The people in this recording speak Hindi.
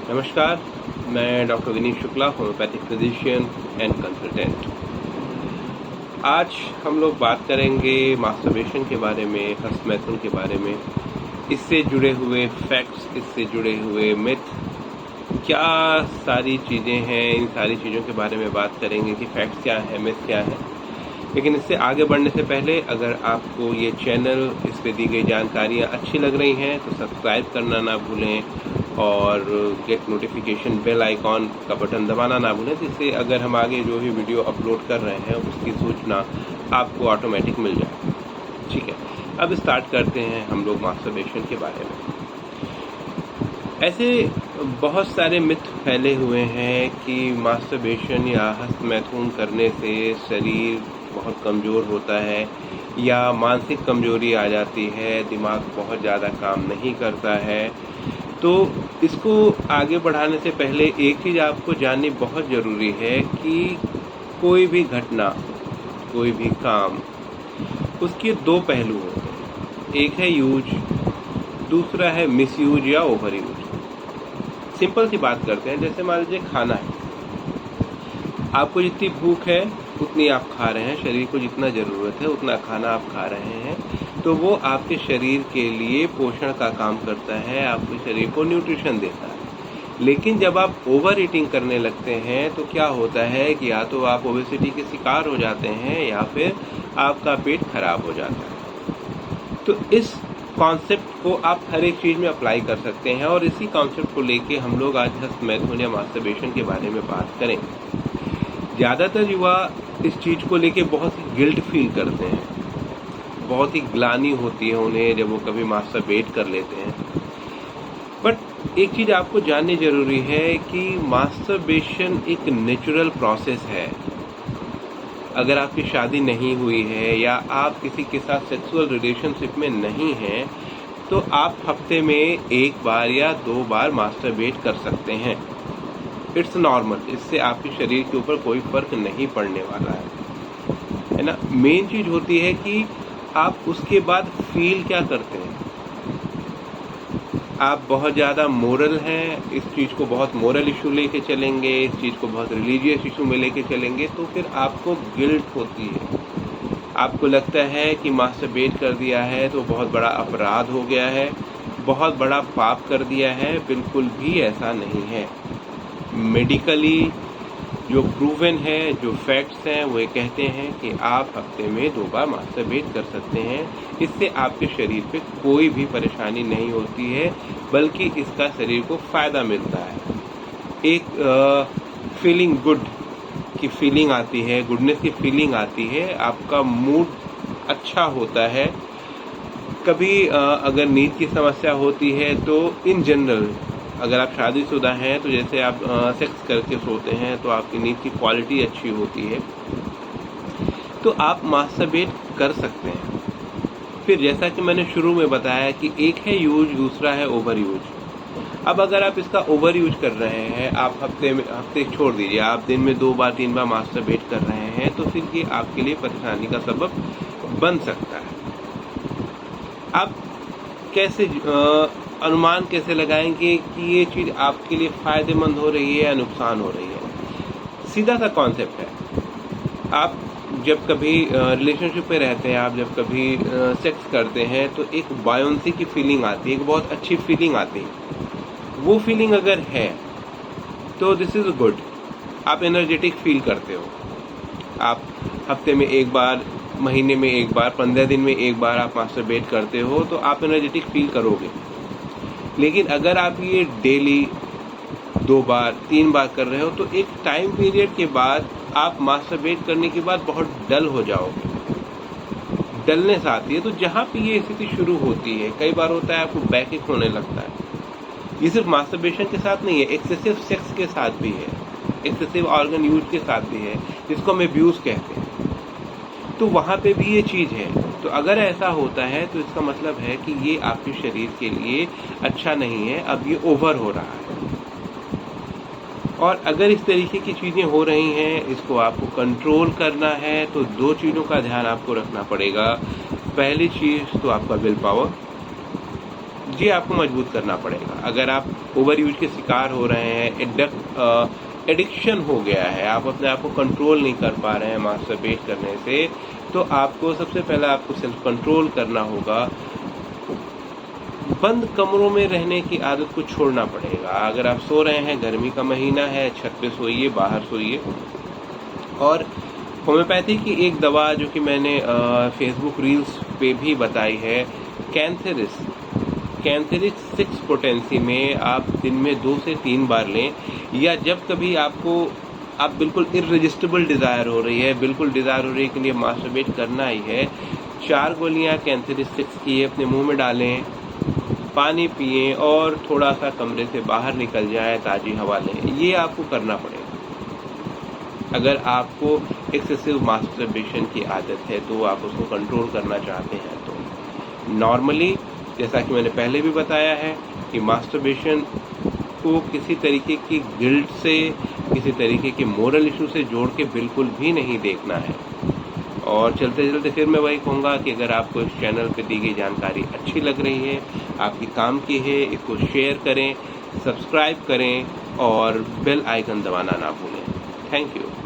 नमस्कार, मैं doctor Vineet Shukla, homeopathic physician and consultant. आज हम लोग बात करेंगे मास्टरबेशन के बारे में, हस्तमैथुन के बारे में, इससे जुड़े हुए फैक्ट्स, इससे जुड़े हुए मिथ, क्या सारी चीज़ें हैं। इन सारी चीज़ों के बारे में बात करेंगे कि फैक्ट्स क्या है, मिथ क्या है। लेकिन इससे आगे बढ़ने से पहले अगर आपको ये चैनल, इस पे दी गई जानकारियाँ अच्छी लग रही हैं तो सब्सक्राइब करना ना भूलें और गेट नोटिफिकेशन बेल आइकॉन का बटन दबाना ना भूलें, जिससे अगर हम आगे जो भी वीडियो अपलोड कर रहे हैं उसकी सूचना आपको ऑटोमेटिक मिल जाए। ठीक है, अब स्टार्ट करते हैं हम लोग मास्टरबेशन के बारे में। ऐसे बहुत सारे मिथ फैले हुए हैं कि मास्टरबेशन या हस्तमैथुन करने से शरीर बहुत कमज़ोर होता है या मानसिक कमजोरी आ जाती है, दिमाग बहुत ज़्यादा काम नहीं करता है। तो इसको आगे बढ़ाने से पहले एक चीज़ आपको जाननी बहुत ज़रूरी है कि कोई भी घटना, कोई भी काम, उसके दो पहलू होते हैं। एक है यूज, दूसरा है मिसयूज या ओवर यूज। सिंपल सी बात करते हैं, जैसे मान लीजिए खाना है, आपको जितनी भूख है उतनी आप खा रहे हैं, शरीर को जितना ज़रूरत है उतना खाना आप खा रहे हैं, तो वो आपके शरीर के लिए पोषण का काम करता है, आपके शरीर को न्यूट्रिशन देता है। लेकिन जब आप ओवर ईटिंग करने लगते हैं तो क्या होता है कि या तो आप ओबेसिटी के शिकार हो जाते हैं या फिर आपका पेट खराब हो जाता है। तो इस कॉन्सेप्ट को आप हर एक चीज़ में अप्लाई कर सकते हैं और इसी कॉन्सेप्ट को लेके हम लोग आज हस्तमैथुन या मास्टरबेशन के बारे में बात करेंगे। ज़्यादातर युवा इस चीज़ को लेके बहुत ही गिल्ट फील करते हैं, बहुत ही ग्लानि होती है उन्हें जब वो कभी मास्टरबेट कर लेते हैं। बट एक चीज़ आपको जाननी ज़रूरी है कि मास्टरबेशन एक नेचुरल प्रोसेस है। अगर आपकी शादी नहीं हुई है या आप किसी के साथ सेक्सुअल रिलेशनशिप में नहीं हैं तो आप हफ्ते में 1 बार या 2 बार मास्टरबेट कर सकते हैं। इट्स नॉर्मल, इससे आपके शरीर के ऊपर कोई फर्क नहीं पड़ने वाला है ना। मेन चीज़ होती है कि आप उसके बाद फील क्या करते हैं। आप बहुत ज़्यादा मोरल हैं, इस चीज़ को बहुत मोरल इशू लेके चलेंगे, इस चीज़ को बहुत रिलीजियस इशू में लेके चलेंगे तो फिर आपको गिल्ट होती है। आपको लगता है कि मास्टरबेट कर दिया है तो बहुत बड़ा अपराध हो गया है, बहुत बड़ा पाप कर दिया है। बिल्कुल भी ऐसा नहीं है। मेडिकली जो प्रूवन है, जो फैक्ट्स हैं, वो ये कहते हैं कि आप हफ्ते में 2 बार मास्टरबेट कर सकते हैं। इससे आपके शरीर पे कोई भी परेशानी नहीं होती है, बल्कि इसका शरीर को फ़ायदा मिलता है। एक फीलिंग गुड की फीलिंग आती है, गुडनेस की फीलिंग आती है, आपका मूड अच्छा होता है। कभी अगर नींद की समस्या होती है तो इन जनरल अगर आप शादीशुदा हैं तो जैसे आप सेक्स करके सोते हैं तो आपकी नींद की क्वालिटी अच्छी होती है, तो आप मास्टरबेट कर सकते हैं। फिर जैसा कि मैंने शुरू में बताया कि एक है यूज, दूसरा है ओवर यूज। अब अगर आप इसका ओवर यूज कर रहे हैं, आप हफ्ते छोड़ दीजिए, आप दिन में 2 बार 3 बार मास्टरबेट कर रहे हैं, तो फिर ये आपके लिए परेशानी का सबब बन सकता है। आप कैसे अनुमान कैसे लगाएंगे कि ये चीज़ आपके लिए फ़ायदेमंद हो रही है या नुकसान हो रही है। सीधा सा कॉन्सेप्ट है, आप जब कभी रिलेशनशिप में रहते हैं, आप जब कभी सेक्स करते हैं तो एक बायोंसी की फीलिंग आती है, एक बहुत अच्छी फीलिंग आती है। वो फीलिंग अगर है तो दिस इज़ गुड, आप एनर्जेटिक फील करते हो। आप हफ्ते में 1 बार, महीने में 1 बार, 15 दिन में 1 बार आप मास्टरबेट करते हो तो आप एनर्जेटिक फील करोगे। लेकिन अगर आप ये डेली 2 बार 3 बार कर रहे हो तो एक टाइम पीरियड के बाद आप मास्टरबेट करने के बाद बहुत डल हो जाओगे, डलनेस आती है। तो जहाँ पे ये स्थिति शुरू होती है, कई बार होता है आपको बैकएक होने लगता है। ये सिर्फ मास्टरबेशन के साथ नहीं है, एक्सेसिव सेक्स के साथ भी है, एक्सेसिव ऑर्गन यूज के साथ भी है, जिसको हम एब्यूज़ कहते हैं। तो वहाँ पे भी ये चीज़ है। तो अगर ऐसा होता है तो इसका मतलब है कि ये आपके शरीर के लिए अच्छा नहीं है, अब ये ओवर हो रहा है। और अगर इस तरीके की चीज़ें हो रही हैं, इसको आपको कंट्रोल करना है तो 2 चीज़ों का ध्यान आपको रखना पड़ेगा। पहली चीज़ तो आपका विल पावर, ये आपको मजबूत करना पड़ेगा। अगर आप ओवर यूज के शिकार हो रहे हैं, एडिक्शन हो गया है, आप अपने आप को कंट्रोल नहीं कर पा रहे हैं मास्टरबेट करने से, तो आपको सबसे पहले आपको सेल्फ कंट्रोल करना होगा। बंद कमरों में रहने की आदत को छोड़ना पड़ेगा। अगर आप सो रहे हैं, गर्मी का महीना है, छत पे सोइए, बाहर सोइए। और होम्योपैथी की एक दवा जो कि मैंने फेसबुक रील्स पे भी बताई है, कैंथेरिस 6 पोटेंसी में आप दिन में 2 से 3 बार लें, या जब कभी आप बिल्कुल इररेजिस्टिबल डिज़ायर हो रही है, बिल्कुल डिज़ायर हो रही है कि मास्टरबेट करना ही है, 4 गोलियां कैंथेरिस 6 की अपने मुंह में डालें, पानी पिएं और थोड़ा सा कमरे से बाहर निकल जाएं, ताज़ी हवा लें। ये आपको करना पड़ेगा। अगर आपको एक्सेसिव मास्टरबेशन की आदत है, तो आप उसको कंट्रोल करना चाहते हैं, तो नॉर्मली जैसा कि मैंने पहले भी बताया है कि मास्टरबेशन को किसी तरीके की गिल्ट से, किसी तरीके के मोरल इशू से जोड़ के बिल्कुल भी नहीं देखना है। और चलते चलते फिर मैं वही कहूँगा कि अगर आपको इस चैनल पे दी गई जानकारी अच्छी लग रही है, आपकी काम की है, इसको शेयर करें, सब्सक्राइब करें और बेल आइकन दबाना ना भूलें। Thank you.